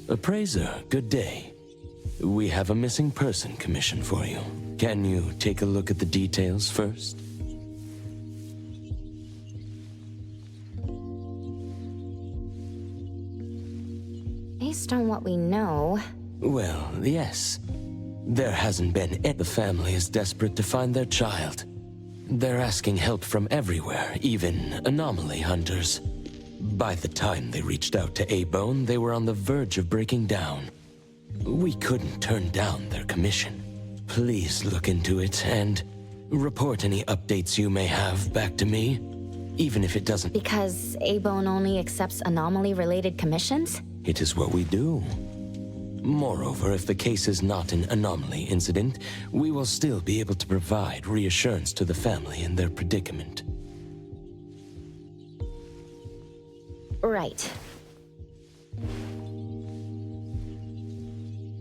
Appraiser, good day. We have a missing person commission for you. Can you take a look at the details first? Based on what we know... Well, yes. There hasn't been any. The family is desperate to find their child. They're asking help from everywhere, even anomaly hunters. By the time they reached out to A-Bone, they were on the verge of breaking down. We couldn't turn down their commission. Please look into it and report any updates you may have back to me, even if it doesn't... Because A-Bone only accepts anomaly-related commissions? It is what we do. Moreover, if the case is not an anomaly incident, we will still be able to provide reassurance to the family in their predicament. Right.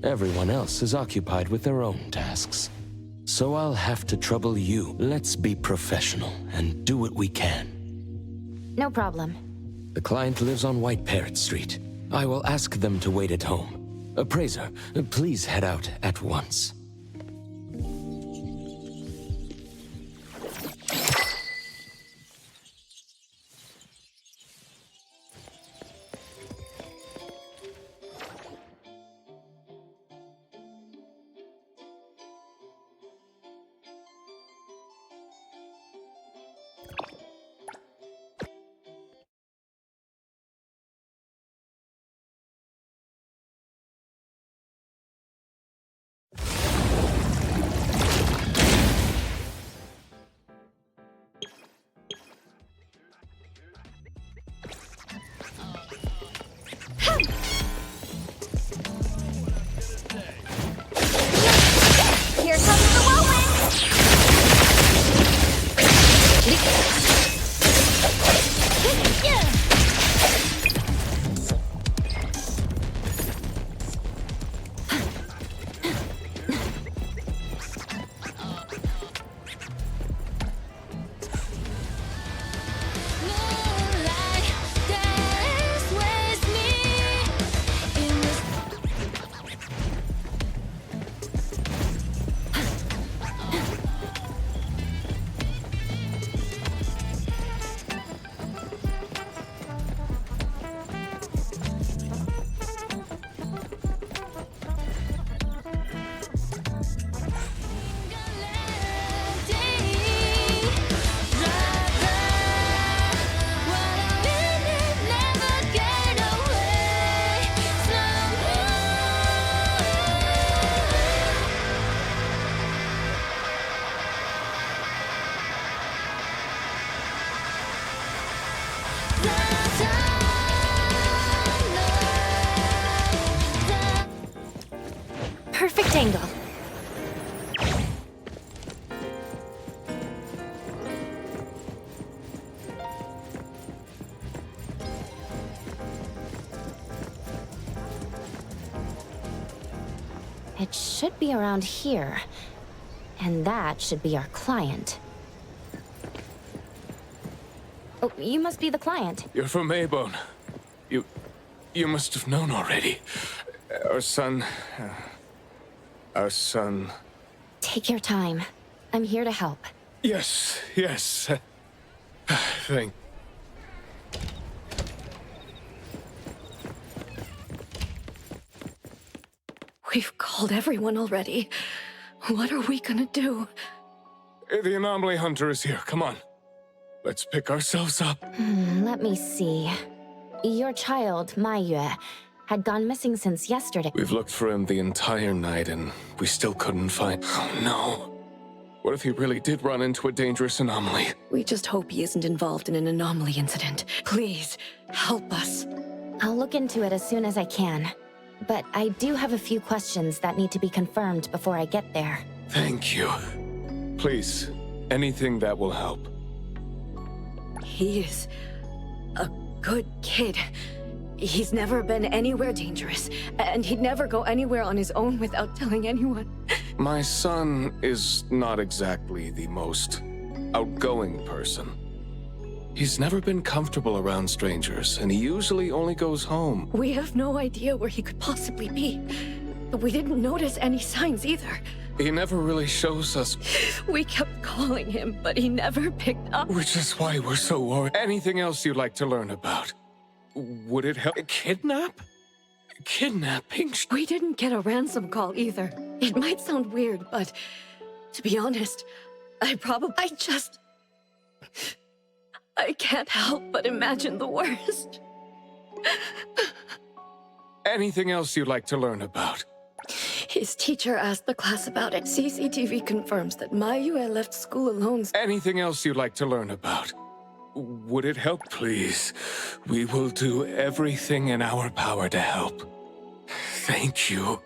Everyone else is occupied with their own tasks. So I'll have to trouble you. Let's be professional and do what we can. No problem. The client lives on White Parrot Street. I will ask them to wait at home. Appraiser, please head out at once. Here comes the whirlwind! Perfect angle. It should be around here. And that should be our client. Oh, you must be the client. You're from A-Bone. You must have known already. Our son... Take your time. I'm here to help. Yes. Thank... We've called everyone already. What are we gonna do? The anomaly hunter is here. Come on. Let's pick ourselves up. Let me see. Your child, Maiyue, had gone missing since yesterday. We've looked for him the entire night and we still couldn't find... Oh no. What if he really did run into a dangerous anomaly? We just hope he isn't involved in an anomaly incident. Please, help us. I'll look into it as soon as I can. But I do have a few questions that need to be confirmed before I get there. Thank you. Please, anything that will help. He is a good kid. He's never been anywhere dangerous, and he'd never go anywhere on his own without telling anyone. My son is not exactly the most outgoing person. He's never been comfortable around strangers, and he usually only goes home. We have no idea where he could possibly be. But we didn't notice any signs either. He never really shows us, We kept calling him, but he never picked up. which is why we're so worried. Anything else you'd like to learn about? Would it help? Kidnapping? We didn't get a ransom call either. It might sound weird, but to be honest, I can't help but imagine the worst. Anything else you'd like to learn about? His teacher asked the class about it. CCTV confirms that Mayue left school alone. Anything else you'd like to learn about? Would it help? Please, we will do everything in our power to help. Thank you.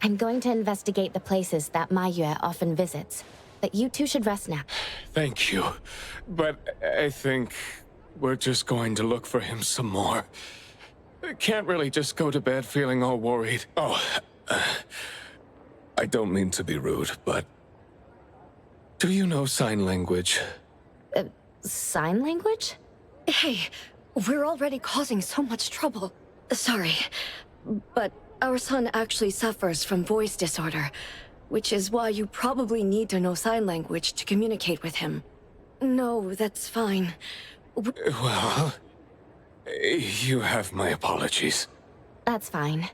I'm going to investigate the places that Mayue often visits, but you two should rest now. Thank you. But I think we're just going to look for him some more. Can't really just go to bed feeling all worried. Oh, I don't mean to be rude, but do you know sign language? Sign language? Hey, we're already causing so much trouble. Sorry, but our son actually suffers from voice disorder, which is why you probably need to know sign language to communicate with him. No, that's fine. Well, you have my apologies. That's fine.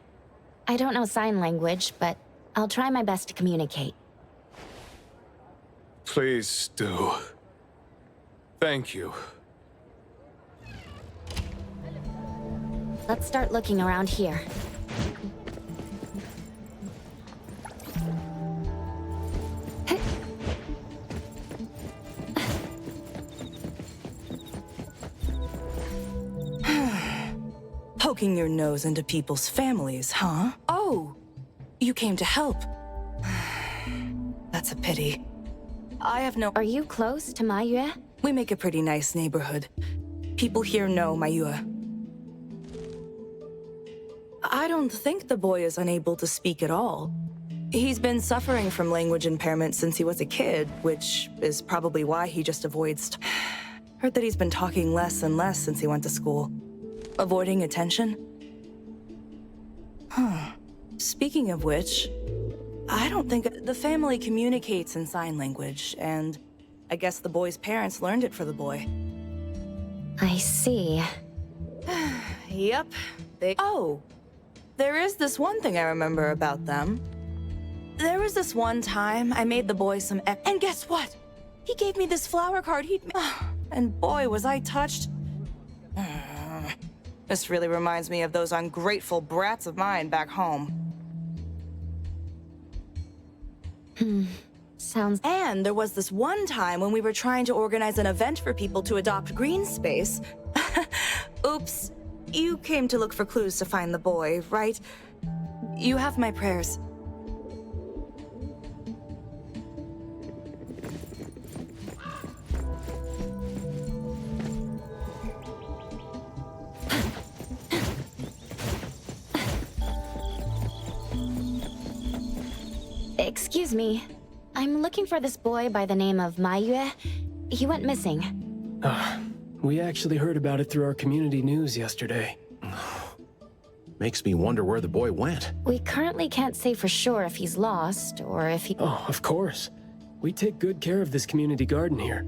I don't know sign language, but I'll try my best to communicate. Please do. Thank you. Let's start looking around here. Poking your nose into people's families, huh? Oh, you came to help. That's a pity. I have no... Are you close to Mayue? We make a pretty nice neighborhood. People here know Mayue. I don't think the boy is unable to speak at all. He's been suffering from language impairment since he was a kid, which is probably why he just avoids... Heard that he's been talking less and less since he went to school. Avoiding attention? Huh. Speaking of which, I don't think the family communicates in sign language, and I guess the boy's parents learned it for the boy. I see. Yep. Oh, there is this one thing I remember about them. There was this one time I made the boy some and guess what? He gave me this flower card he'd and boy, was I touched. This really reminds me of those ungrateful brats of mine back home. Sounds... And there was this one time when we were trying to organize an event for people to adopt green space. Oops. You came to look for clues to find the boy, right? You have my prayers. Excuse me. I'm looking for this boy by the name of Mayue. He went missing. We actually heard about it through our community news yesterday. Makes me wonder where the boy went. We currently can't say for sure if he's lost or if he... Oh, of course. We take good care of this community garden here.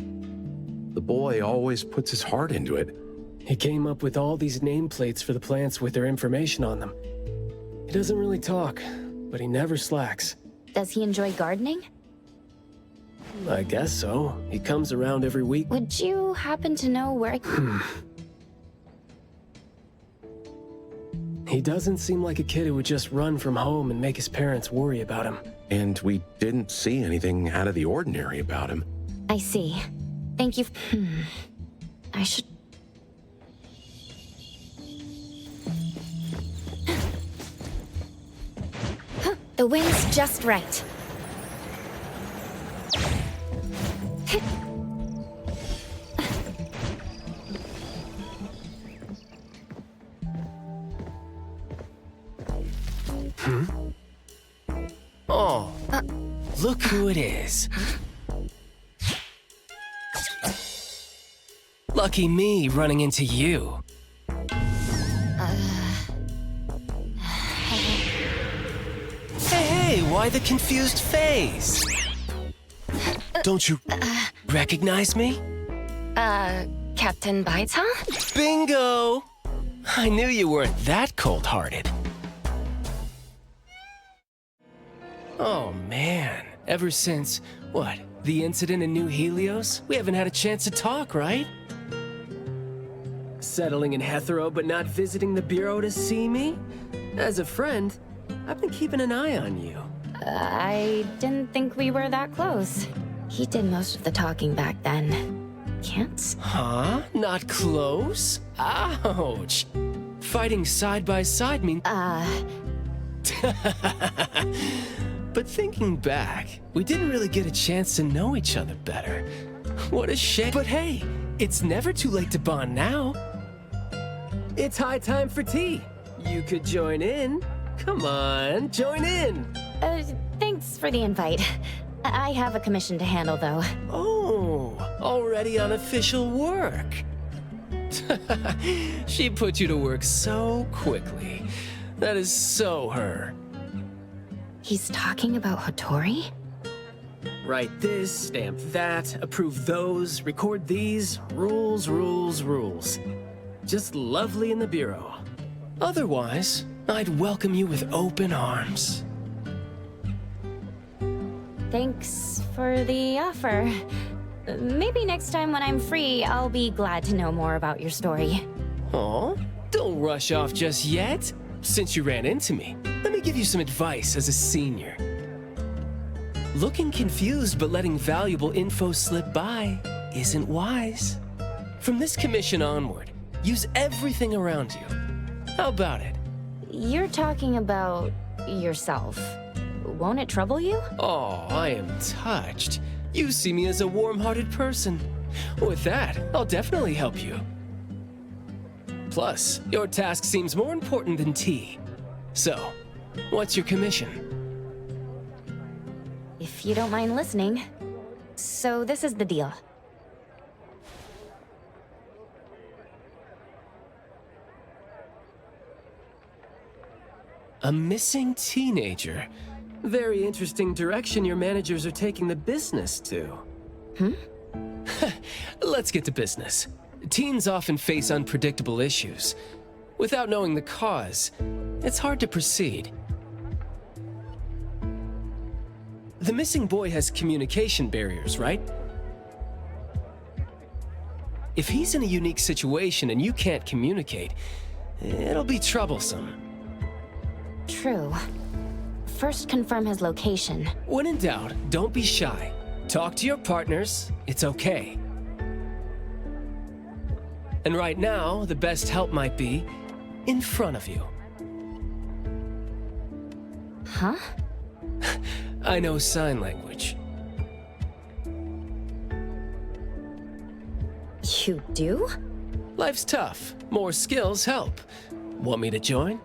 The boy always puts his heart into it. He came up with all these nameplates for the plants with their information on them. He doesn't really talk, but he never slacks. Does he enjoy gardening? I guess so. He comes around every week. Would you happen to know where... He doesn't seem like a kid who would just run from home and make his parents worry about him. And we didn't see anything out of the ordinary about him. I see. Thank you. I should... The wind's just right. Oh, look who it is. Lucky me running into you. Hey, why the confused face? Don't you recognize me? Captain Baidu? Bingo! I knew you weren't that cold-hearted. Oh man, ever since, what, the incident in New Helios? We haven't had a chance to talk, right? Settling in Hetero but not visiting the Bureau to see me? As a friend, I've been keeping an eye on you. I didn't think we were that close. He did most of the talking back then. Can't? Huh? Not close? Ouch! Fighting side by side means... But thinking back, we didn't really get a chance to know each other better. What a shame. But hey, it's never too late to bond now. It's high time for tea. You could join in. Come on, join in. Thanks for the invite. I have a commission to handle, though. Oh, already on official work. She put you to work so quickly. That is so her. He's talking about Hattori? Write this, stamp that, approve those, record these, rules, rules, rules. Just lovely in the Bureau. Otherwise, I'd welcome you with open arms. Thanks for the offer. Maybe next time when I'm free, I'll be glad to know more about your story. Aw, don't rush off just yet. Since you ran into me, let me give you some advice as a senior. Looking confused but letting valuable info slip by isn't wise. From this commission onward, use everything around you. How about it? You're talking about yourself. Won't it trouble you? Oh, I am touched. You see me as a warm-hearted person. With that, I'll definitely help you. Plus, your task seems more important than tea. So, what's your commission? If you don't mind listening. So this is the deal. A missing teenager. Very interesting direction your managers are taking the business to. Let's get to business. Teens often face unpredictable issues. Without knowing the cause, it's hard to proceed. The missing boy has communication barriers, right? If he's in a unique situation and you can't communicate, it'll be troublesome. True. First confirm his location. When in doubt, don't be shy. Talk to your partners, it's okay. And right now, the best help might be in front of you. Huh? I know sign language. You do? Life's tough. More skills help. Want me to join?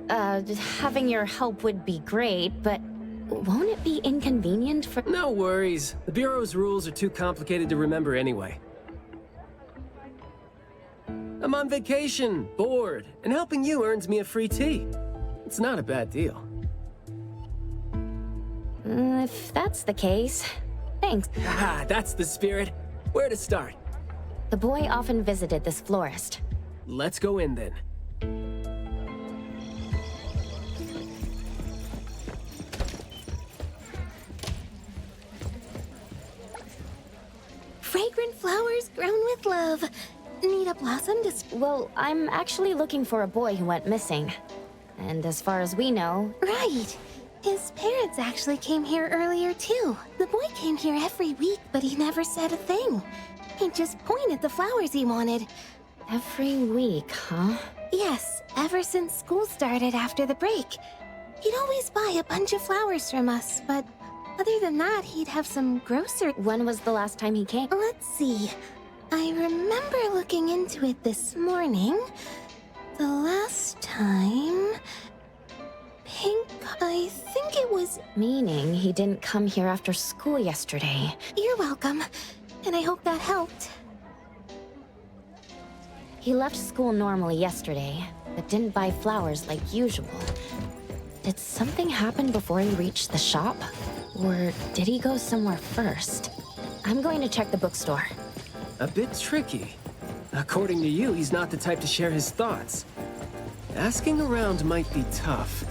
Having your help would be great, but won't it be inconvenient for— No worries. The Bureau's rules are too complicated to remember anyway. I'm on vacation, bored, and helping you earns me a free tea. It's not a bad deal. If that's the case, thanks. Haha, that's the spirit. Where to start? The boy often visited this florist. Let's go in then. Fragrant flowers grown with love. Need a blossom to... Well, I'm actually looking for a boy who went missing. And as far as we know... Right. His parents actually came here earlier, too. The boy came here every week, but he never said a thing. He just pointed the flowers he wanted. Every week, huh? Yes, ever since school started after the break. He'd always buy a bunch of flowers from us, but other than that, he'd have some grocery... When was the last time he came? Let's see. I remember looking into it this morning. The last time... Pink, I think it was... Meaning he didn't come here after school yesterday. You're welcome. And I hope that helped. He left school normally yesterday, but didn't buy flowers like usual. Did something happen before he reached the shop? Or did he go somewhere first? I'm going to check the bookstore. A bit tricky. According to you, he's not the type to share his thoughts. Asking around might be tough.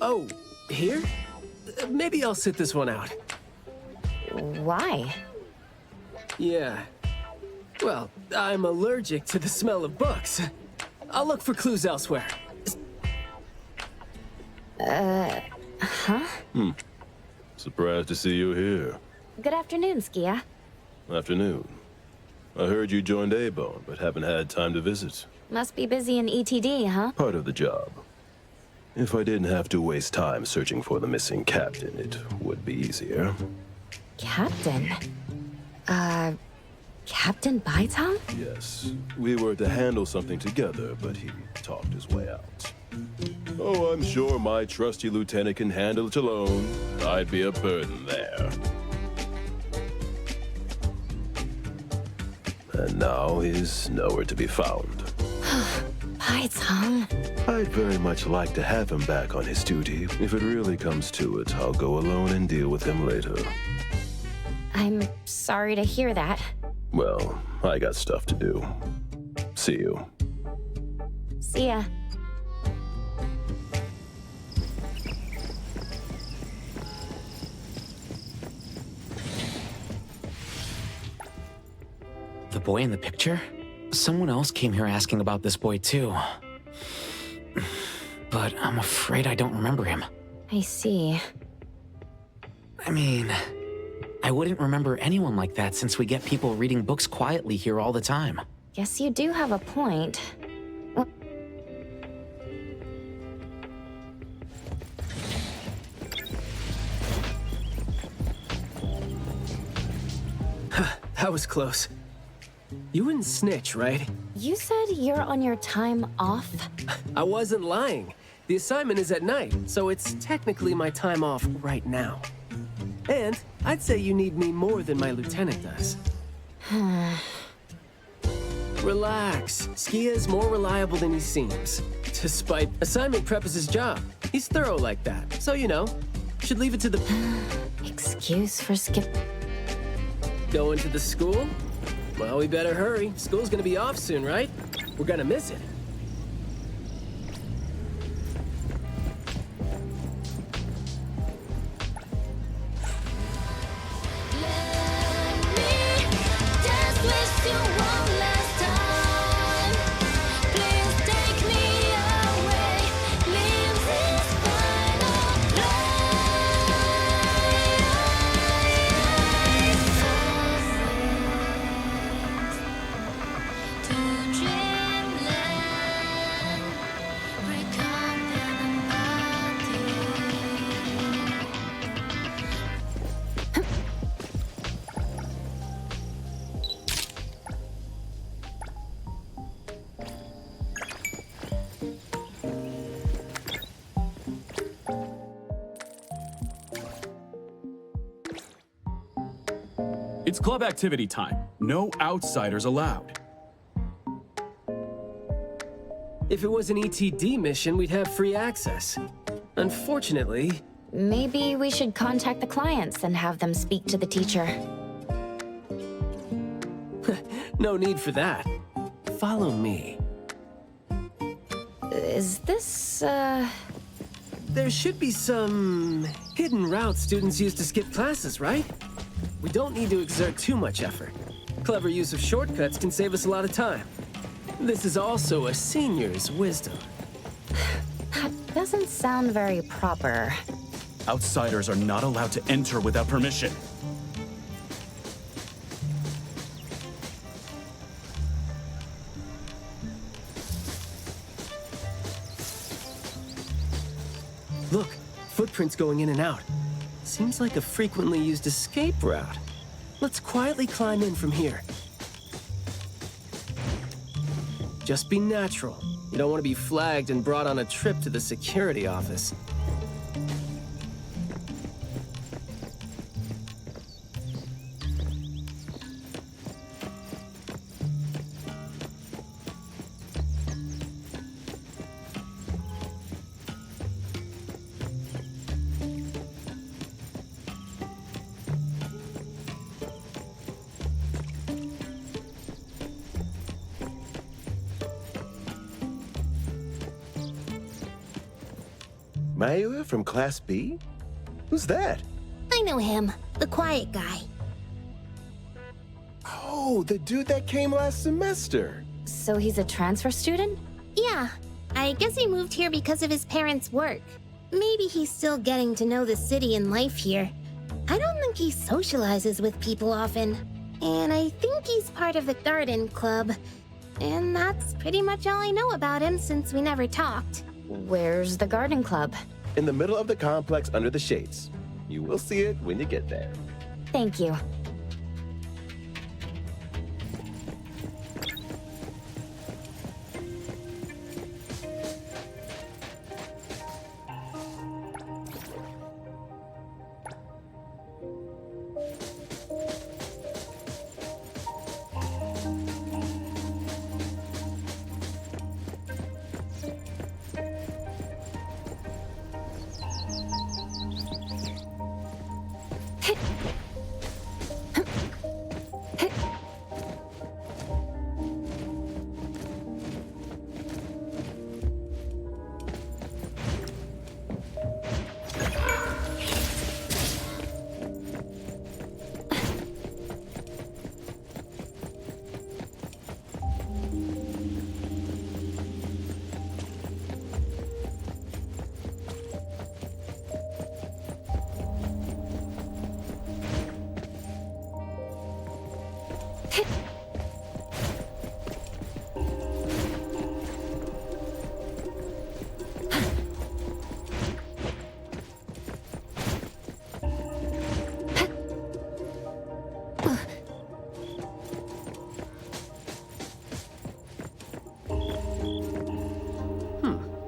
Oh, here? Maybe I'll sit this one out. Why? Yeah. Well, I'm allergic to the smell of books. I'll look for clues elsewhere. Huh? Surprised to see you here. Good afternoon, Skia. Afternoon. I heard you joined A-Bone, but haven't had time to visit. Must be busy in ETD, huh? Part of the job. If I didn't have to waste time searching for the missing captain, it would be easier. Captain? Captain Baidu? Yes. We were to handle something together, but he talked his way out. Oh, I'm sure my trusty lieutenant can handle it alone. I'd be a burden there. And now he's nowhere to be found. Baidu? I'd very much like to have him back on his duty. If it really comes to it, I'll go alone and deal with him later. I'm sorry to hear that. Well, I got stuff to do. See you. See ya. The boy in the picture? Someone else came here asking about this boy too. But I'm afraid I don't remember him. I see. I mean, I wouldn't remember anyone like that since we get people reading books quietly here all the time. Guess you do have a point. Well, That was close. You wouldn't snitch, right? you said you're on your time off? I wasn't lying. The assignment is at night, so it's technically my time off right now. And I'd say you need me more than my lieutenant does. Relax. Skia is more reliable than he seems. Despite assignment prep is his job. He's thorough like that. So, you know, should leave it to the... Excuse for skip... Going to the school? Well, we better hurry. School's gonna be off soon, right? We're gonna miss it. It's club activity time. No outsiders allowed. If it was an ETD mission, we'd have free access. Unfortunately... Maybe we should contact the clients and have them speak to the teacher. No need for that. Follow me. Is this, There should be some hidden routes students use to skip classes, right? We don't need to exert too much effort. Clever use of shortcuts can save us a lot of time. This is also a senior's wisdom. That doesn't sound very proper. Outsiders are not allowed to enter without permission. Look, footprints going in and out. Seems like a frequently used escape route. Let's quietly climb in from here. Just be natural. You don't want to be flagged and brought on a trip to the security office. Mayua from Class B? Who's that? I know him, the quiet guy. Oh, the dude that came last semester. So he's a transfer student? Yeah, I guess he moved here because of his parents' work. Maybe he's still getting to know the city and life here. I don't think he socializes with people often. And I think he's part of the garden club. And that's pretty much all I know about him since we never talked. Where's the garden club? In the middle of the complex under the shades. You will see it when you get there. Thank you.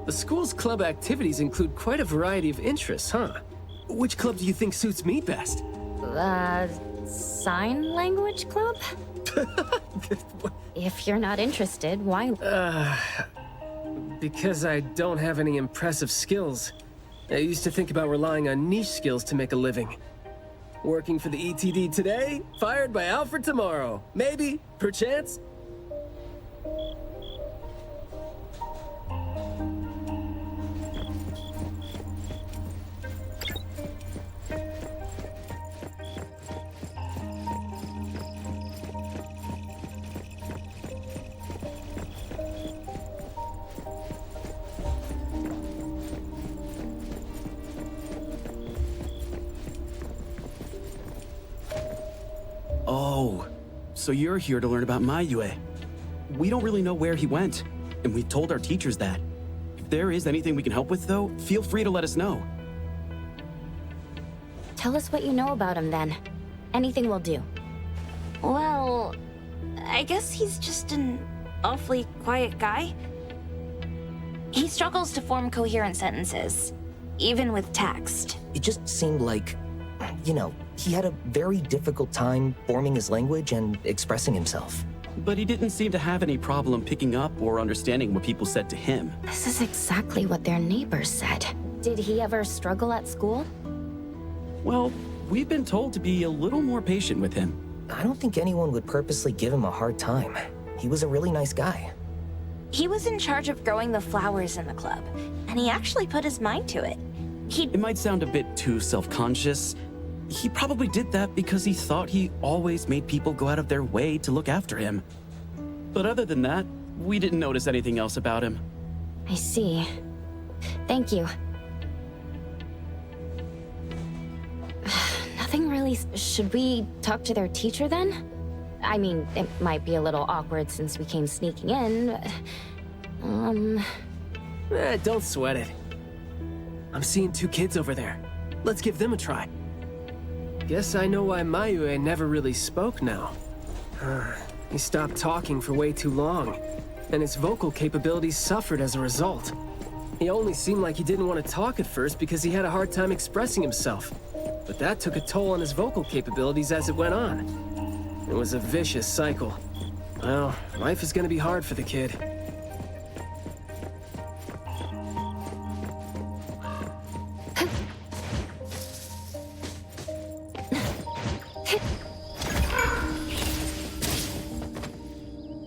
The school's club activities include quite a variety of interests, huh? Which club do you think suits me best? Sign language club? If you're not interested, why? Because I don't have any impressive skills. I used to think about relying on niche skills to make a living. Working for the ETD today, fired by Alfred tomorrow. Maybe, perchance. Oh, so you're here to learn about Mayue. We don't really know where he went, and we told our teachers that. If there is anything we can help with, though, feel free to let us know. Tell us what you know about him, then. Anything will do. Well, I guess he's just an awfully quiet guy. He struggles to form coherent sentences, even with text. It just seemed like, you know, he had a very difficult time forming his language and expressing himself. But he didn't seem to have any problem picking up or understanding what people said to him. This is exactly what their neighbors said. Did he ever struggle at school? Well, we've been told to be a little more patient with him. I don't think anyone would purposely give him a hard time. He was a really nice guy. He was in charge of growing the flowers in the club, and he actually put his mind to it. It might sound a bit too self-conscious. He probably did that because he thought he always made people go out of their way to look after him. But other than that, we didn't notice anything else about him. I see. Thank you. Nothing really. Should we talk to their teacher then? I mean, it might be a little awkward since we came sneaking in, but... Don't sweat it. I'm seeing 2 kids over there. Let's give them a try. Guess I know why Mayue never really spoke now. He stopped talking for way too long, and his vocal capabilities suffered as a result. He only seemed like he didn't want to talk at first because he had a hard time expressing himself. But that took a toll on his vocal capabilities as it went on. It was a vicious cycle. Well, life is gonna be hard for the kid.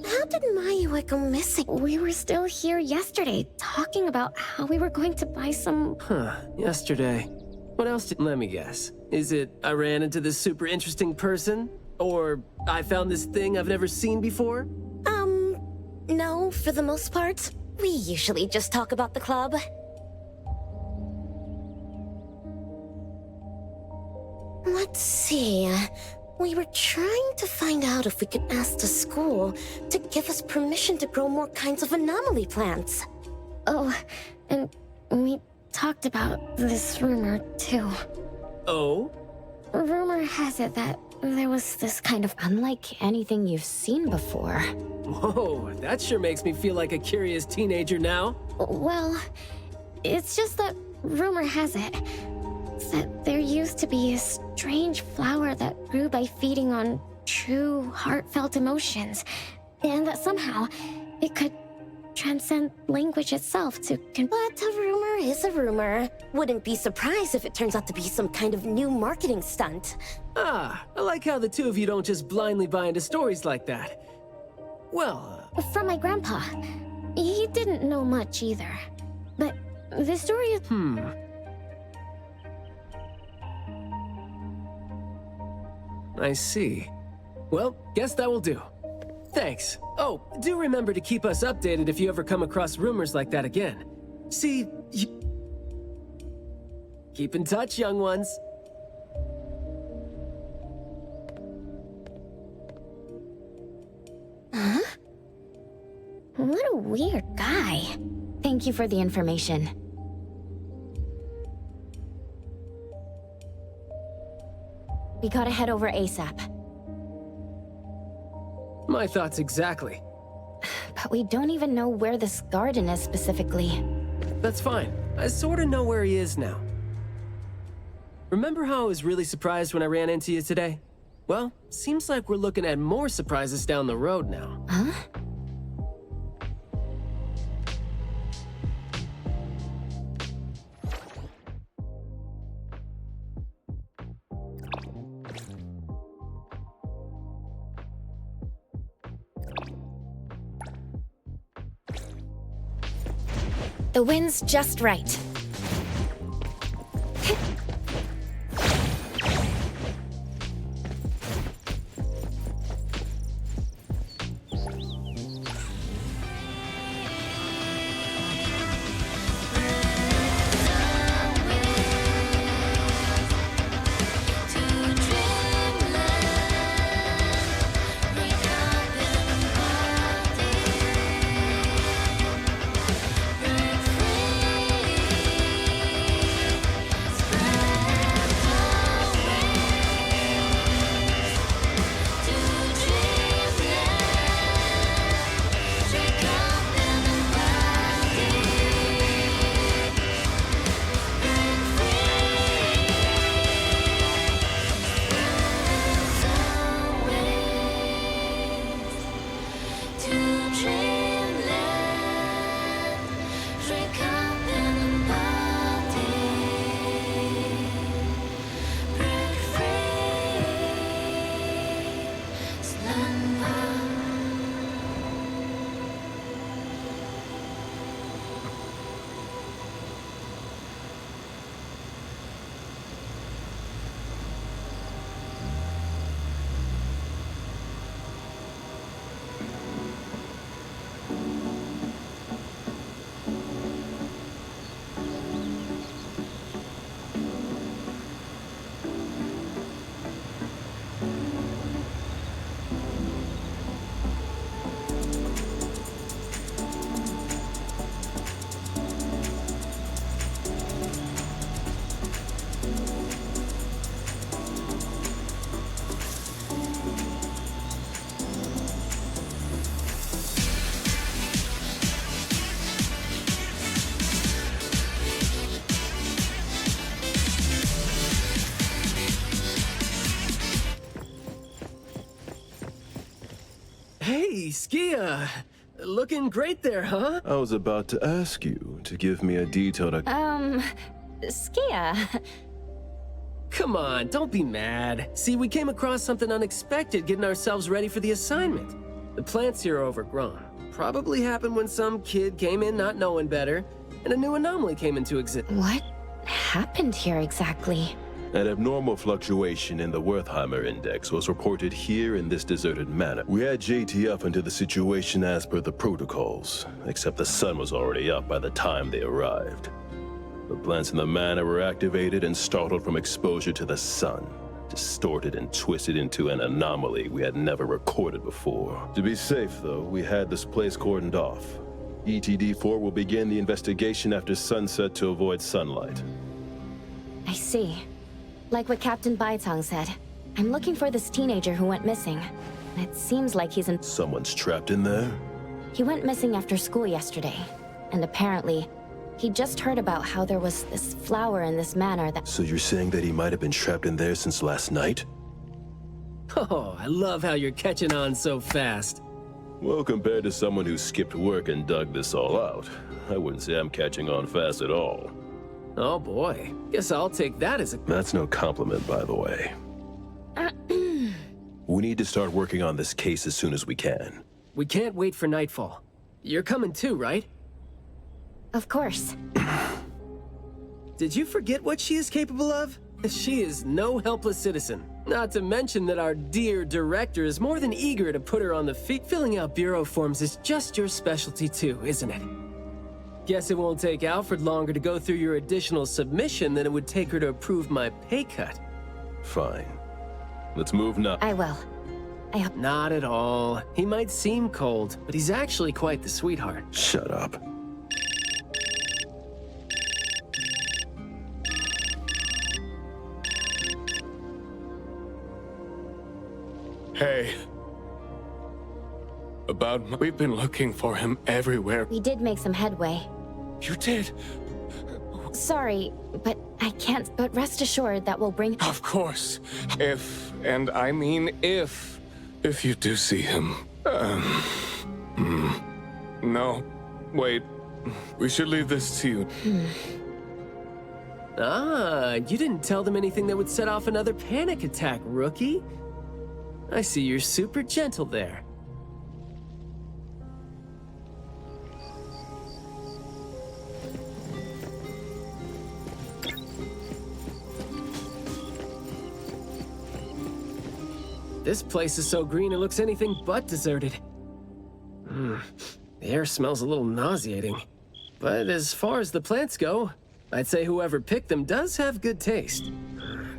How did Mayue go missing? We were still here yesterday, talking about how we were going to buy some... Yesterday. What else did... Let me guess. Is it I ran into this super interesting person? Or I found this thing I've never seen before? No, for the most part. We usually just talk about the club. Let's see. We were trying to find out if we could ask the school to give us permission to grow more kinds of anomaly plants. Oh, and we talked about this rumor, too. Oh? Rumor has it that there was this kind of... Unlike anything you've seen before. Whoa, that sure makes me feel like a curious teenager now. Well, it's just that rumor has it that there used to be a strange flower that grew by feeding on true, heartfelt emotions, and that somehow it could transcend language itself to... But a rumor is a rumor. Wouldn't be surprised if it turns out to be some kind of new marketing stunt. I like how the 2 of you don't just blindly buy into stories like that. Well... From my grandpa. He didn't know much either. But the story is... I see. Well, guess that will do. Thanks. Oh, do remember to keep us updated if you ever come across rumors like that again. See, keep in touch, young ones. Huh? What a weird guy. Thank you for the information. We gotta head over ASAP. My thoughts exactly. But we don't even know where this garden is specifically. That's fine. I sorta know where he is now. Remember how I was really surprised when I ran into you today? Well, seems like we're looking at more surprises down the road now. Huh? The wind's just right. Skia, looking great there, huh? I was about to ask you to give me a detailed... Skia. Come on, don't be mad. See, we came across something unexpected getting ourselves ready for the assignment. The plants here are overgrown. Probably happened when some kid came in not knowing better, and a new anomaly came into existence. What happened here exactly? An abnormal fluctuation in the Wertheimer index was reported here in this deserted manor. We had JT up into the situation as per the protocols, except the sun was already up by the time they arrived. The plants in the manor were activated and startled from exposure to the sun, distorted and twisted into an anomaly we had never recorded before. To be safe, though, we had this place cordoned off. ETD-4 will begin the investigation after sunset to avoid sunlight. I see. Like what Captain Baitang said, I'm looking for this teenager who went missing. It seems like he's in... Someone's trapped in there? He went missing after school yesterday, and apparently, he just heard about how there was this flower in this manor that... So you're saying that he might have been trapped in there since last night? Oh, I love how you're catching on so fast. Well, compared to someone who skipped work and dug this all out, I wouldn't say I'm catching on fast at all. Oh boy, guess I'll take that as a... That's no compliment, by the way. We need to start working on this case as soon as we can. We can't wait for nightfall. You're coming too, right? Of course. Did you forget what she is capable of? She is no helpless citizen. Not to mention that our dear director is more than eager to put her on the feet. Filling out bureau forms is just your specialty too, isn't it? Guess it won't take Alfred longer to go through your additional submission than it would take her to approve my pay cut. Fine. Let's move now. I will. Not at all. He might seem cold, but he's actually quite the sweetheart. Shut up. Hey. We've been looking for him everywhere. We did make some headway. You did? Sorry, but I can't. But rest assured that we'll bring... Of course. If, and I mean if you do see him. No. Wait. We should leave this to you. You didn't tell them anything that would set off another panic attack, rookie. I see you're super gentle there. This place is so green it looks anything but deserted. The air smells a little nauseating. But as far as the plants go, I'd say whoever picked them does have good taste.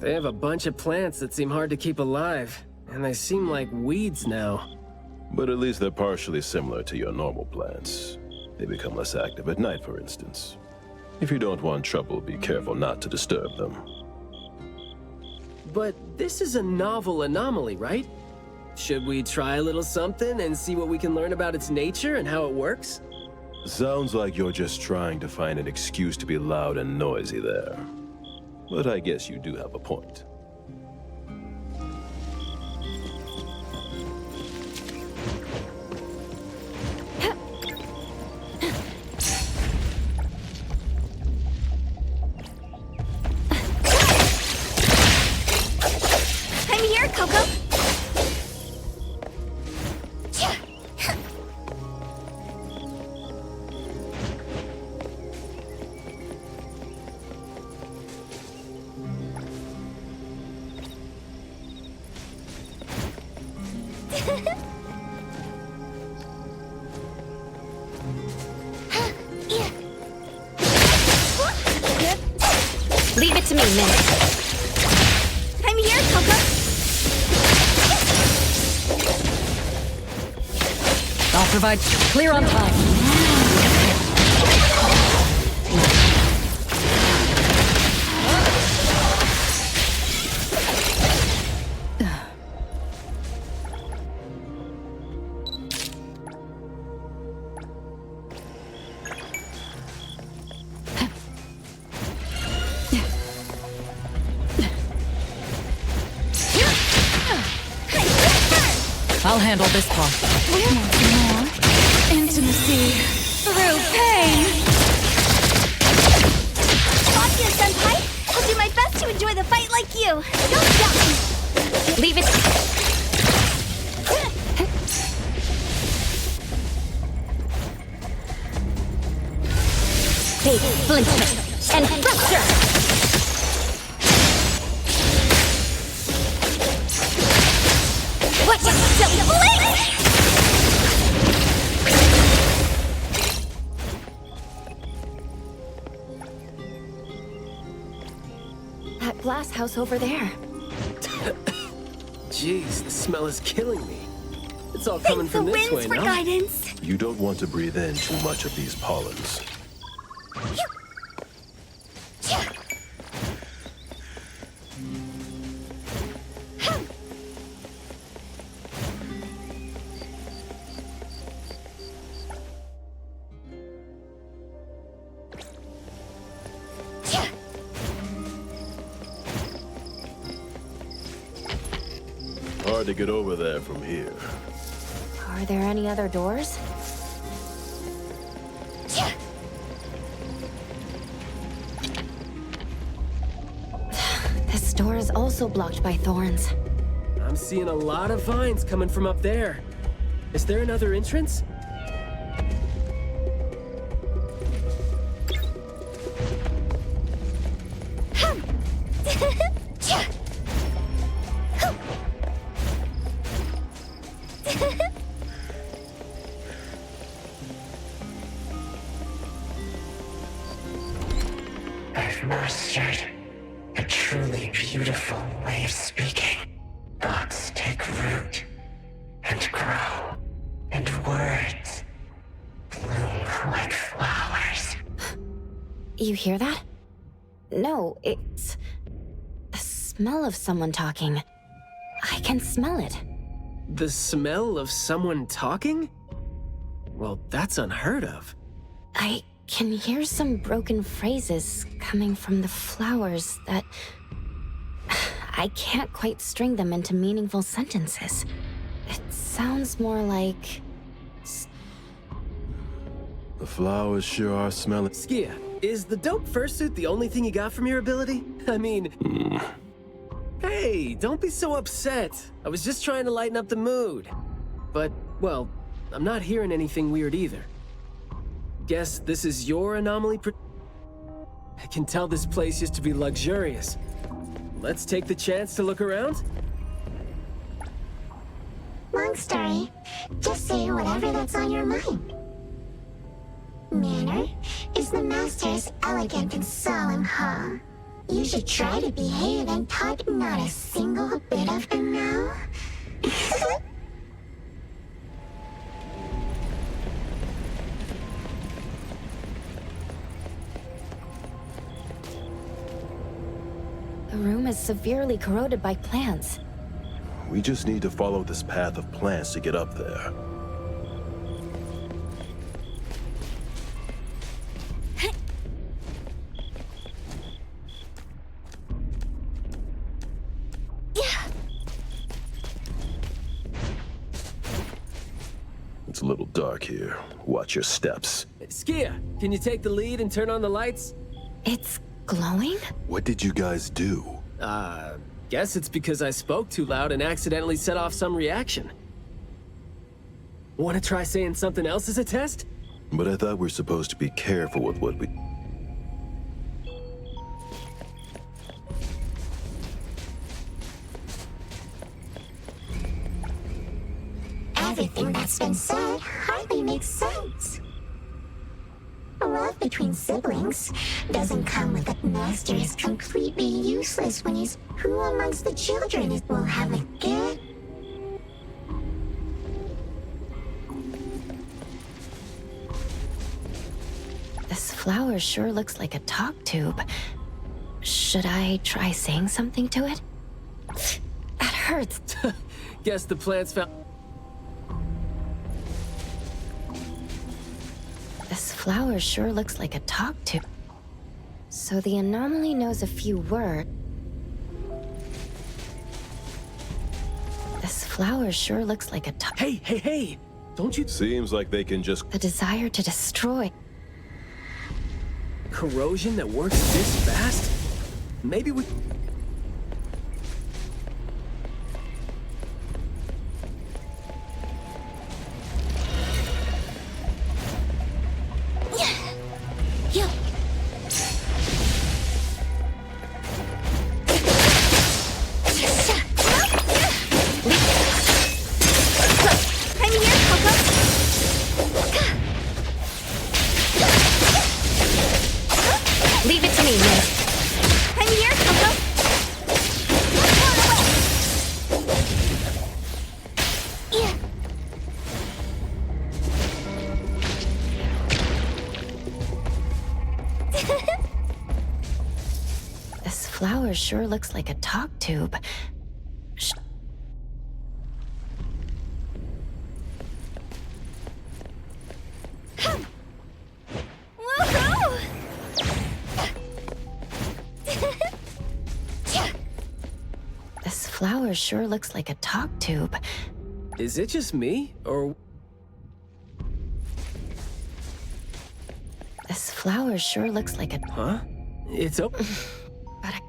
They have a bunch of plants that seem hard to keep alive, and they seem like weeds now. But at least they're partially similar to your normal plants. They become less active at night, for instance. If you don't want trouble, be careful not to disturb them. But this is a novel anomaly, right? Should we try a little something and see what we can learn about its nature and how it works? Sounds like you're just trying to find an excuse to be loud and noisy there. But I guess you do have a point. I'm here, Coco! Leave it to me, Min. I'm here, Coco! I'll provide clear on time. I'll handle this part. More intimacy through pain. Fuck you, senpai! I'll do my best to enjoy the fight like you. Don't doubt me. Leave it. Hey, flinchment and fracture. Watch it, silly blink! That glass house over there. Jeez, the smell is killing me. It's all coming from this way, for no? guidance. You don't want to breathe in too much of these pollens. Hard to get over there from here. Are there any other doors? This door is also blocked by thorns. I'm seeing a lot of vines coming from up there. Is there another entrance? I've mastered a truly beautiful way of speaking. Thoughts take root and grow, and words bloom like flowers. You hear that? No, it's the smell of someone talking. I can smell it. The smell of someone talking? Well, that's unheard of. I can hear some broken phrases coming from the flowers that... I can't quite string them into meaningful sentences. It sounds more like... The flowers sure are smelling. Skia, is the dope fursuit the only thing you got from your ability? I mean... Hey, don't be so upset. I was just trying to lighten up the mood. But, well, I'm not hearing anything weird either. Guess this is your anomaly. I can tell this place used to be luxurious. Let's take the chance to look around. Long story. Just say whatever that's on your mind. Manner is the master's elegant and solemn hall. You should try to behave and talk not a single bit of a no. The room is severely corroded by plants. We just need to follow this path of plants to get up there. It's a little dark here. Watch your steps. Skia, can you take the lead and turn on the lights? It's glowing? What did you guys do? Guess it's because I spoke too loud and accidentally set off some reaction. Want to try saying something else as a test? But I thought we're supposed to be careful with what we... Everything that's been said hardly makes sense. Love between siblings doesn't come with a master is completely useless when he's who amongst the children it will have a good. This flower sure looks like a talk tube. Should I try saying something to it? That hurts. Guess the plants found... This flower sure looks like a talk tube. So the anomaly knows a few words. This flower sure looks like a Hey! Don't you... Seems like they can just... The desire to destroy. Corrosion that works this fast? Maybe we... Leave it to me, miss. I'm here, Coco. This flower sure looks like a talk tube. This flower sure looks like a talk tube. Is it just me, or... This flower sure looks like a... Huh? It's open. But I...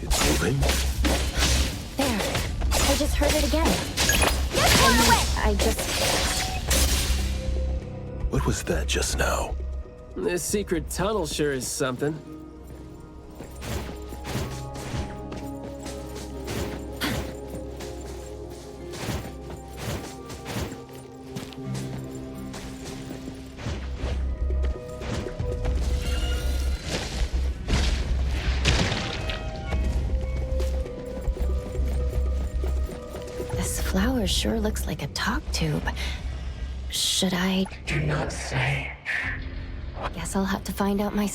It's moving. There. I just heard it again. I just... What was that just now? This secret tunnel sure is something. This flower sure looks like a talk tube. Should I... Do not say. Guess I'll have to find out my...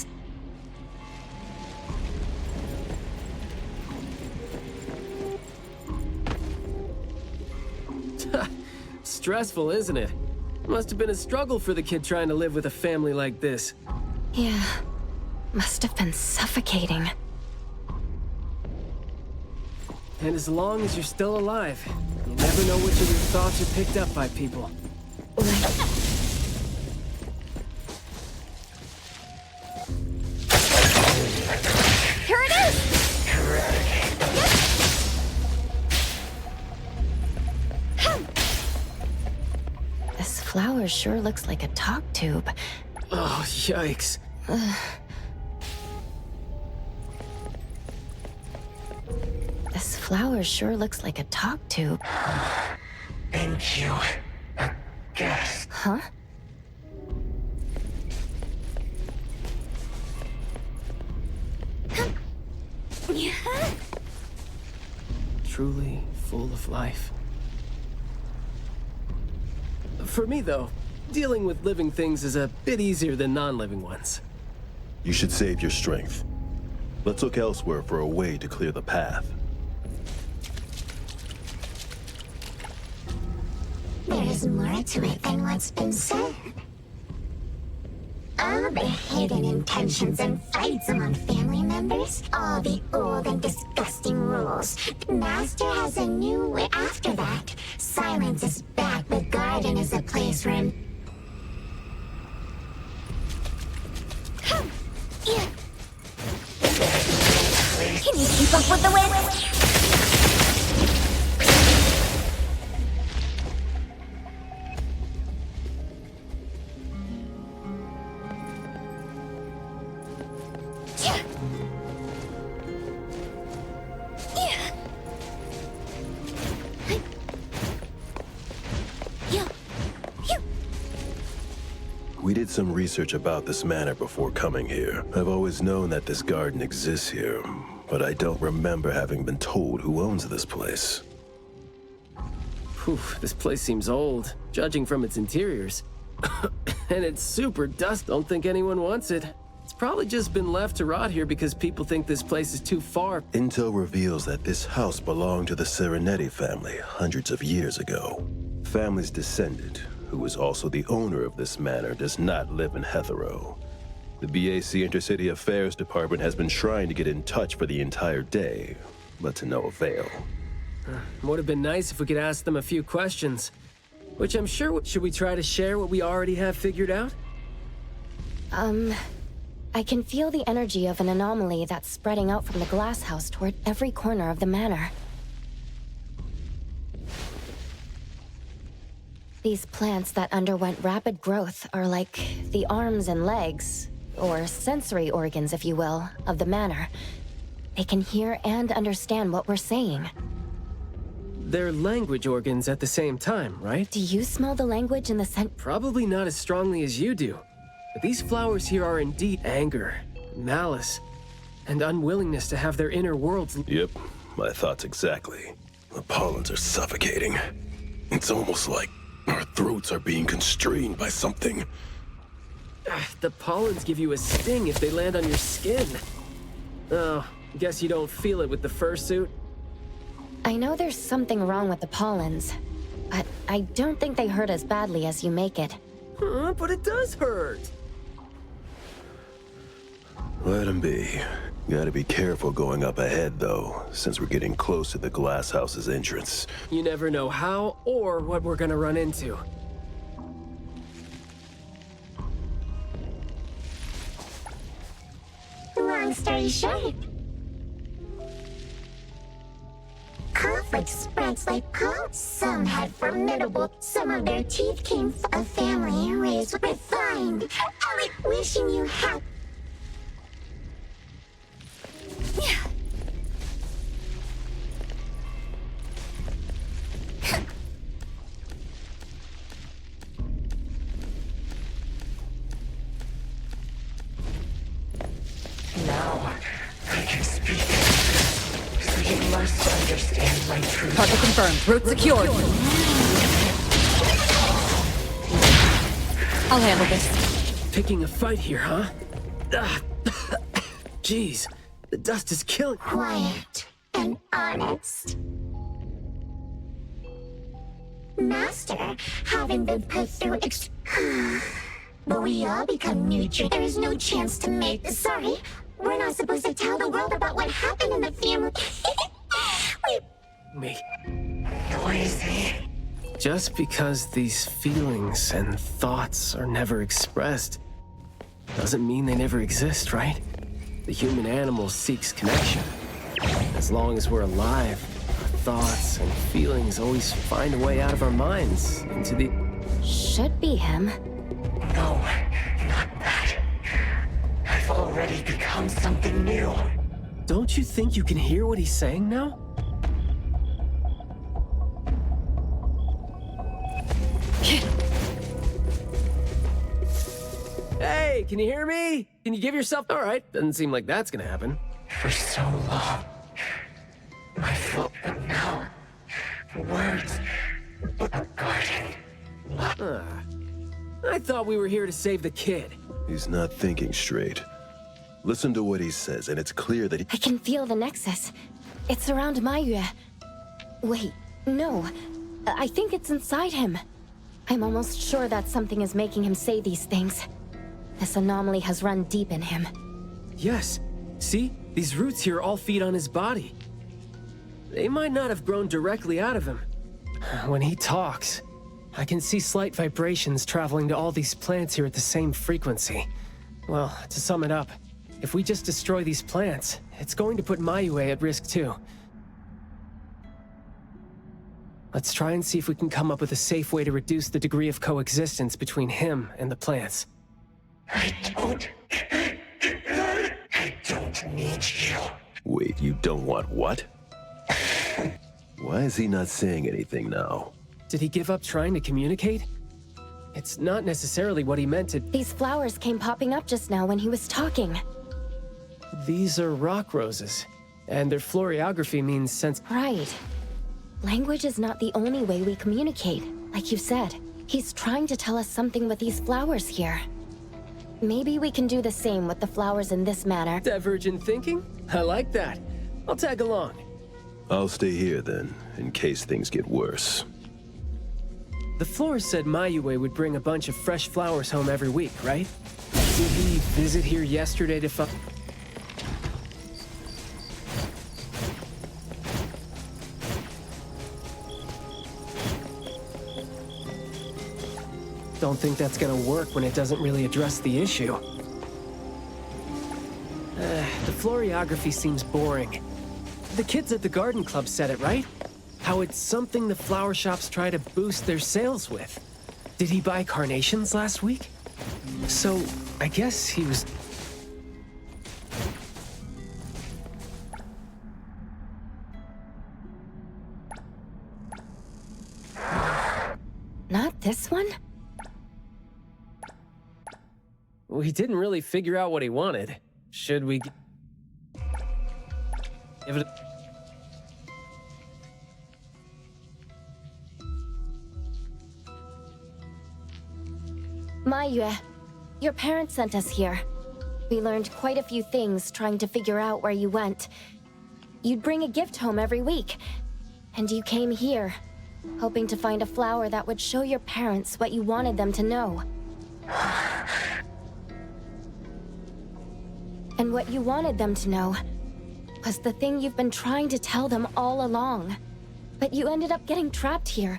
Stressful, isn't it? Must have been a struggle for the kid trying to live with a family like this. Yeah. Must have been suffocating. And as long as you're still alive, you never know which of your thoughts are picked up by people. Here it is! This flower sure looks like a talk tube. Oh, yikes. This flower sure looks like a talk tube. Thank you. Guess. Huh? Truly full of life. For me, though, dealing with living things is a bit easier than non-living ones. You should save your strength. Let's look elsewhere for a way to clear the path. There is more to it than what's been said. All the hidden intentions and fights among family members, all the old and disgusting rules. Master has a new way after that. Silence is back, the garden is a place where... Can you keep up with the wind? We did some research about this manor before coming here. I've always known that this garden exists here, but I don't remember having been told who owns this place. Whew, this place seems old, judging from its interiors. And it's super dusty. Don't think anyone wants it. It's probably just been left to rot here because people think this place is too far. Intel reveals that this house belonged to the Serenetti family hundreds of years ago. Family's descended, who is also the owner of this manor, does not live in Hetero. The BAC Intercity Affairs Department has been trying to get in touch for the entire day, but to no avail. Would have been nice if we could ask them a few questions. Which I'm sure... Should we try to share what we already have figured out? I can feel the energy of an anomaly that's spreading out from the glass house toward every corner of the manor. These plants that underwent rapid growth are like the arms and legs, or sensory organs, if you will, of the manor. They can hear and understand what we're saying. They're language organs at the same time, right? Do you smell the language in the scent? Probably not as strongly as you do. But these flowers here are indeed anger, malice, and unwillingness to have their inner worlds... Yep, my thoughts exactly. The pollens are suffocating. It's almost like our throats are being constrained by something. The pollens give you a sting if they land on your skin. Oh, guess you don't feel it with the fursuit? I know there's something wrong with the pollens, but I don't think they hurt as badly as you make it. But it does hurt! Let him be. Gotta be careful going up ahead, though, since we're getting close to the glass house's entrance. You never know how or what we're gonna run into. Long story short, conflict spreads like cold. Some had formidable, some of their teeth came from a family raised refined. Wishing you happy. Now, I can speak. So you must understand my truth. Target confirmed. Route secured. I'll handle this. Picking a fight here, huh? Jeez, the dust is killing. Quiet and honest. Master, having been put through but we all become neutral. There is no chance to make... Sorry, we're not supposed to tell the world about what happened in the family. Me. Noisy. Just because these feelings and thoughts are never expressed, doesn't mean they never exist, right? The human animal seeks connection. As long as we're alive, our thoughts and feelings always find a way out of our minds into the... Should be him. No, not that. I've already become something new. Don't you think you can hear what he's saying now? Hey, can you hear me? Can you give yourself... All right, doesn't seem like that's gonna happen. For so long, I felt that now, words are guarded. I thought we were here to save the kid. He's not thinking straight. Listen to what he says, and it's clear that he... I can feel the nexus. It's around Mayu. Wait, no. I think it's inside him. I'm almost sure that something is making him say these things. This anomaly has run deep in him. Yes. See? These roots here all feed on his body. They might not have grown directly out of him. When he talks, I can see slight vibrations traveling to all these plants here at the same frequency. Well, to sum it up, if we just destroy these plants, it's going to put Mayu at risk too. Let's try and see if we can come up with a safe way to reduce the degree of coexistence between him and the plants. I don't need you. Wait, you don't want what? Why is he not saying anything now? Did he give up trying to communicate? It's not necessarily what he meant to... These flowers came popping up just now when he was talking. These are rock roses, and their florography means sense... Right. Language is not the only way we communicate, like you said. He's trying to tell us something with these flowers here. Maybe we can do the same with the flowers in this manner. Divergent thinking? I like that. I'll tag along. I'll stay here then, in case things get worse. The florist said Mayue would bring a bunch of fresh flowers home every week, right? Did he visit here yesterday to find... Don't think that's gonna work when it doesn't really address the issue. The floriography seems boring. The kids at the garden club said it, right? How it's something the flower shops try to boost their sales with. Did he buy carnations last week? So, I guess he was... Not this one? We didn't really figure out what he wanted. Should we... give it... Mayue, your parents sent us here. We learned quite a few things trying to figure out where you went. You'd bring a gift home every week, and you came here, hoping to find a flower that would show your parents what you wanted them to know. And what you wanted them to know was the thing you've been trying to tell them all along. But you ended up getting trapped here,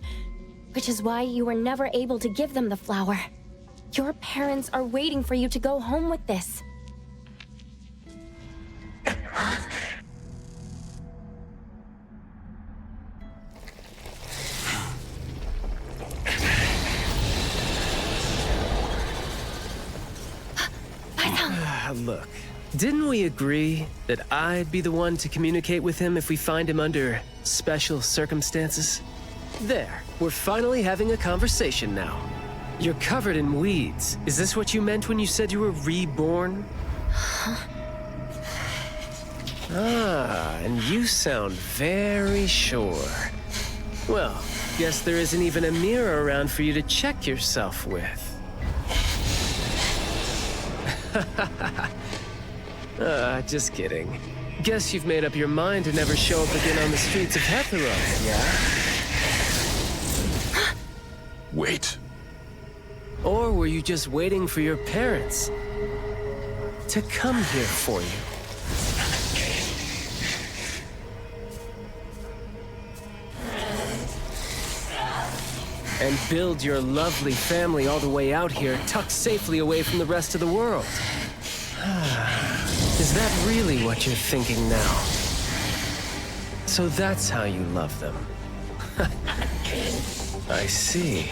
which is why you were never able to give them the flower. Your parents are waiting for you to go home with this. Look, didn't we agree that I'd be the one to communicate with him if we find him under special circumstances? There, we're finally having a conversation now. You're covered in weeds. Is this what you meant when you said you were reborn? And you sound very sure. Well, guess there isn't even a mirror around for you to check yourself with. Just kidding. Guess you've made up your mind to never show up again on the streets of Hetero, yeah? Wait. Or were you just waiting for your parents to come here for you? And build your lovely family all the way out here, tucked safely away from the rest of the world. Is that really what you're thinking now? So that's how you love them. I see.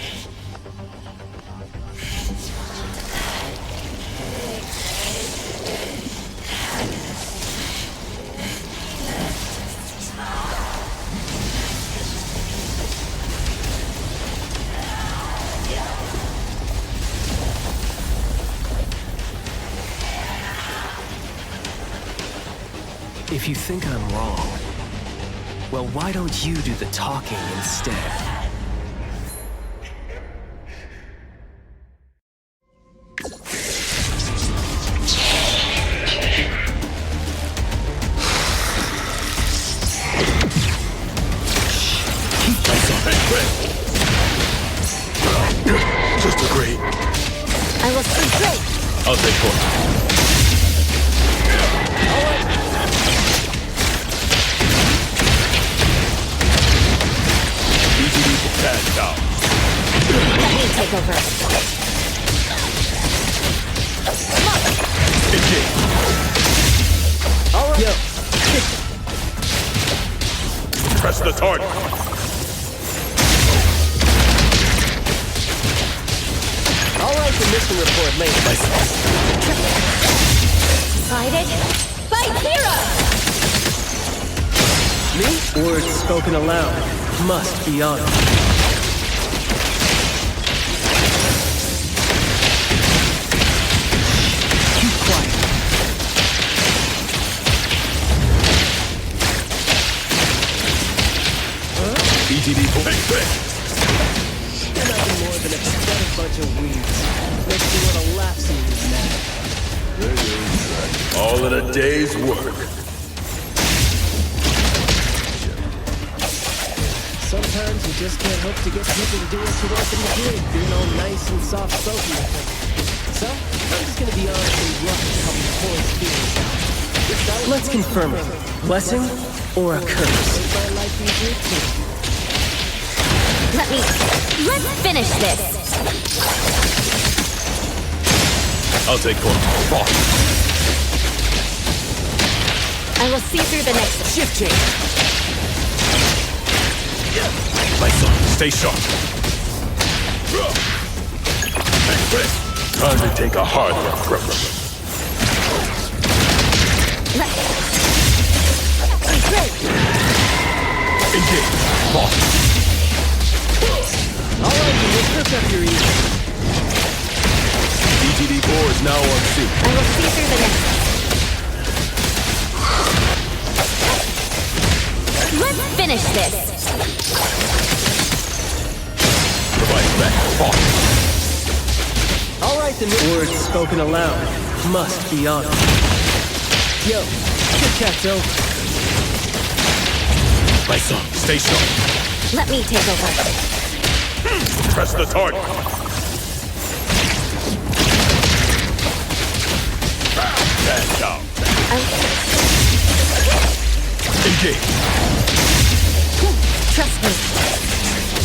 If you think I'm wrong, well, why don't you do the talking instead? Just agree. I will see straight. I'll take point. Down. Let me take over. Come on. All right. Yo. Press the target. I'll write the mission report later. Guided by Hero! Me? Words spoken aloud must be honored. You're nothing more than a pathetic bunch of weeds. Makes me want to laugh seeing you mad. All in a day's work. Sometimes Sometimes you just can't hope to get people to do what you want them to do, being all nice and soft-spoken with them. So, I'm just gonna be honest and rough to help the boys' feelings out. Let's confirm it. Blessing or a curse? Let's finish this. I'll take point. I will see through the next shift change. My son, stay sharp. Time to take a harder approach. Engage. Boss. Alright, let's hook up your ears. DTD 4 is now on scene. I will see through the next. Let's finish this. Provide back. Boss. Alright, the words spoken aloud must be honored. Yo, tic-tac over. My son, stay sharp. Let me take over. Press the target. Stand down. Engage. Trust me.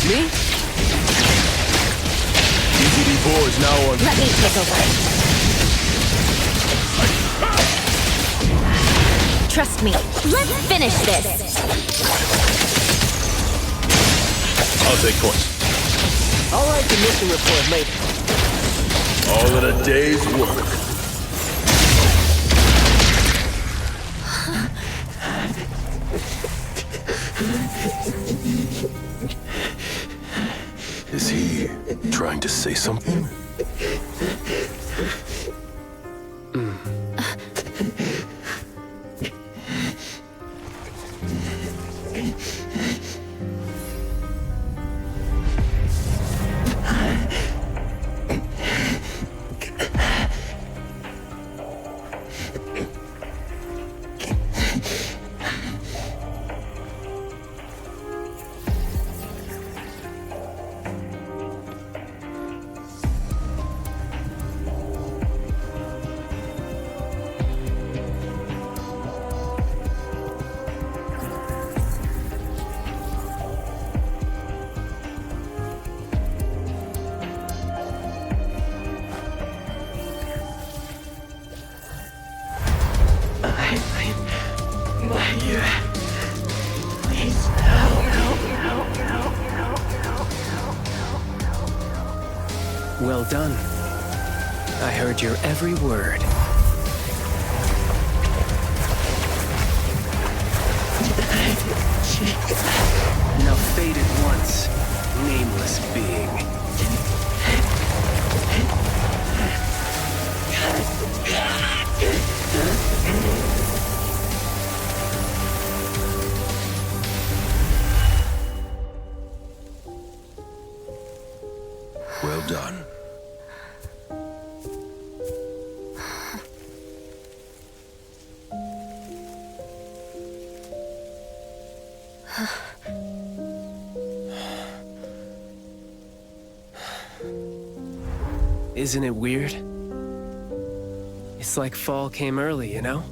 Me? DTD-4 is now on. Let me take over. Trust me. Let's finish this. I'll take course. All right, the mission report later. All in a day's work. Is he trying to say something? Well done. I heard your every word. Now fade at once, nameless being. Well done. Isn't it weird? It's like fall came early, you know?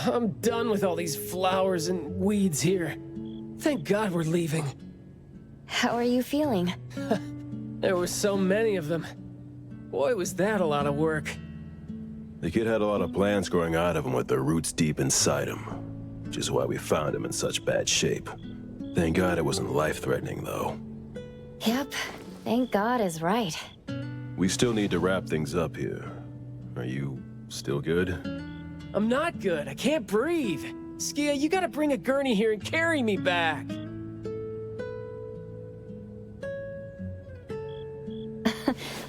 I'm done with all these flowers and weeds here. Thank God we're leaving. How are you feeling? There were so many of them. Boy, was that a lot of work. The kid had a lot of plants growing out of him with their roots deep inside him, which is why we found him in such bad shape. Thank God it wasn't life-threatening, though. Yep, thank God is right. We still need to wrap things up here. Are you still good? I'm not good. I can't breathe. Skia, you gotta bring a gurney here and carry me back.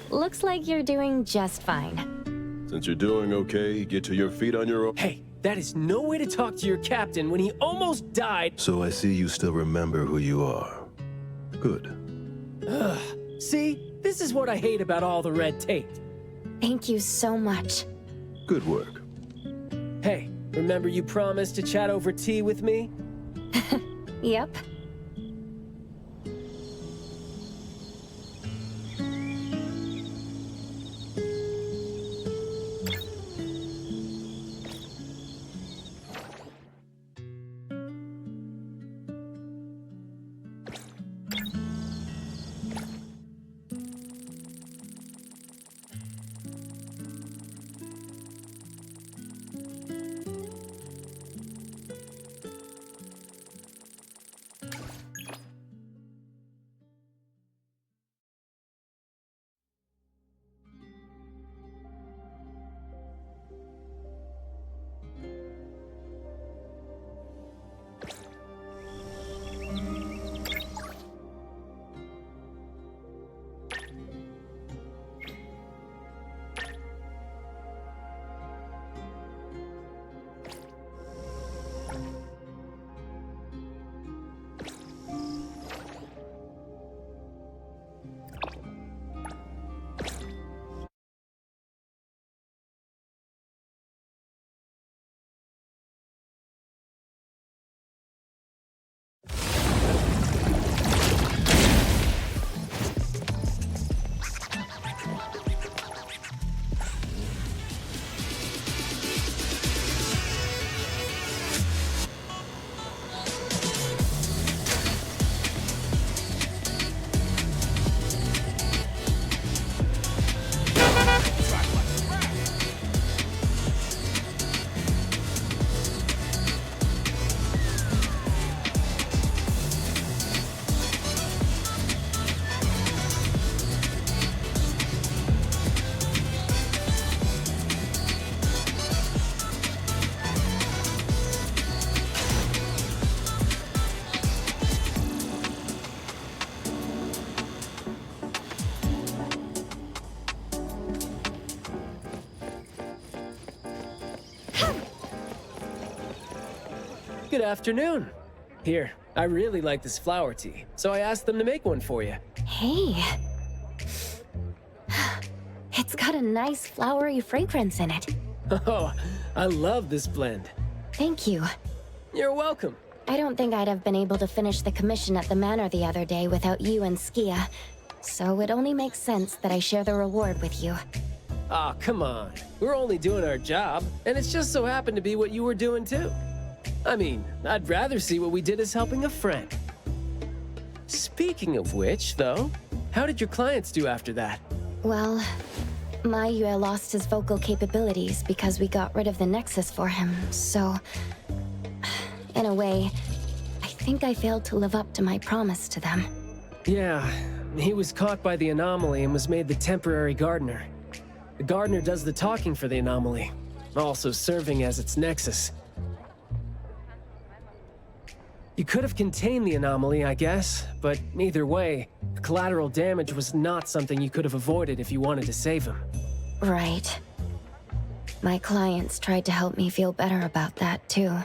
Looks like you're doing just fine. Since you're doing okay, get to your feet on your own. Hey, that is no way to talk to your captain when he almost died. So I see you still remember who you are. Good. Ugh, See, this is what I hate about all the red tape. Thank you so much. Good work. Hey, remember you promised to chat over tea with me? Yep. Good afternoon. Here, I really like this flower tea, so I asked them to make one for you. Hey. It's got a nice flowery fragrance in it. Oh, I love this blend. Thank you. You're welcome. I don't think I'd have been able to finish the commission at the manor the other day without you and Skia, so it only makes sense that I share the reward with you. Aw, come on. We're only doing our job, and it's just so happened to be what you were doing too. I mean, I'd rather see what we did as helping a friend. Speaking of which, though, how did your clients do after that? Well, Mayue lost his vocal capabilities because we got rid of the Nexus for him, so... in a way, I think I failed to live up to my promise to them. Yeah, he was caught by the anomaly and was made the temporary gardener. The gardener does the talking for the anomaly, also serving as its Nexus. You could have contained the anomaly, I guess, but either way, the collateral damage was not something you could have avoided if you wanted to save him. Right. My clients tried to help me feel better about that, too.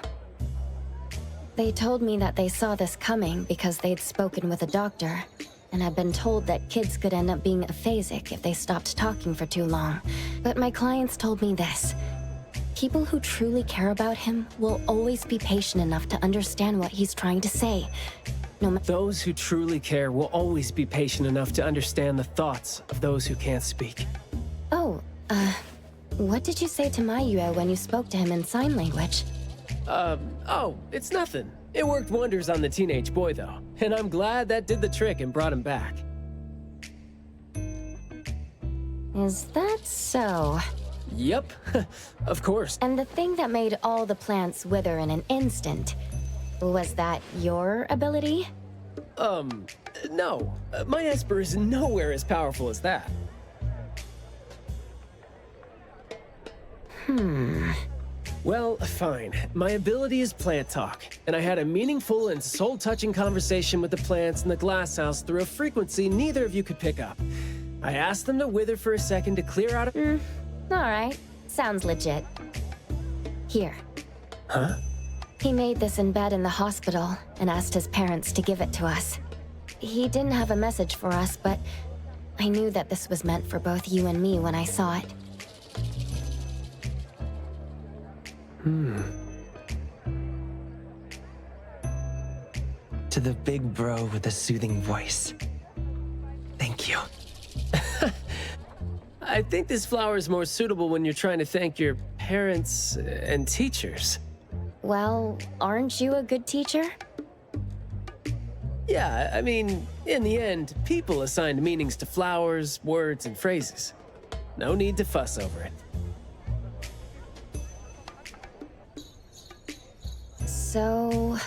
They told me that they saw this coming because they'd spoken with a doctor, and had been told that kids could end up being aphasic if they stopped talking for too long. But my clients told me this. People who truly care about him will always be patient enough to understand what he's trying to say. Those who truly care will always be patient enough to understand the thoughts of those who can't speak. Oh, what did you say to Mayue when you spoke to him in sign language? Oh, it's nothing. It worked wonders on the teenage boy, though, and I'm glad that did the trick and brought him back. Is that so? Yep, of course. And the thing that made all the plants wither in an instant, was that your ability? No. My Esper is nowhere as powerful as that. Well, fine. My ability is plant talk, and I had a meaningful and soul-touching conversation with the plants in the glass house through a frequency neither of you could pick up. I asked them to wither for a second to clear out a... Alright. Sounds legit. Here. Huh? He made this in bed in the hospital and asked his parents to give it to us. He didn't have a message for us, but I knew that this was meant for both you and me when I saw it. To the big bro with the soothing voice. Thank you. I think this flower is more suitable when you're trying to thank your parents and teachers. Well, aren't you a good teacher? Yeah, I mean, in the end, people assigned meanings to flowers, words, and phrases. No need to fuss over it. So...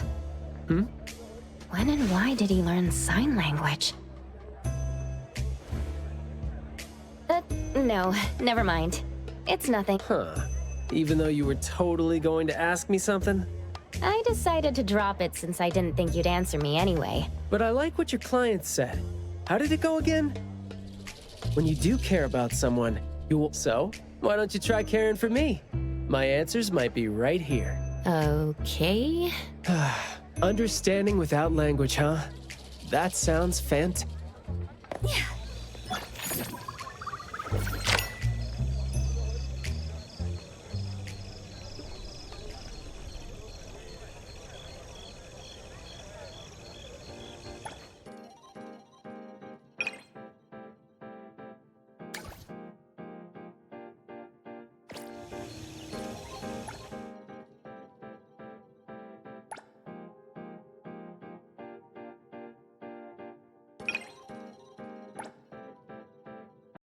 When and why did he learn sign language? No, never mind. It's nothing. Huh. Even though you were totally going to ask me something? I decided to drop it since I didn't think you'd answer me anyway. But I like what your client said. How did it go again? When you do care about someone, you will... So, why don't you try caring for me? My answers might be right here. Okay. Understanding without language, huh? That sounds fantastic.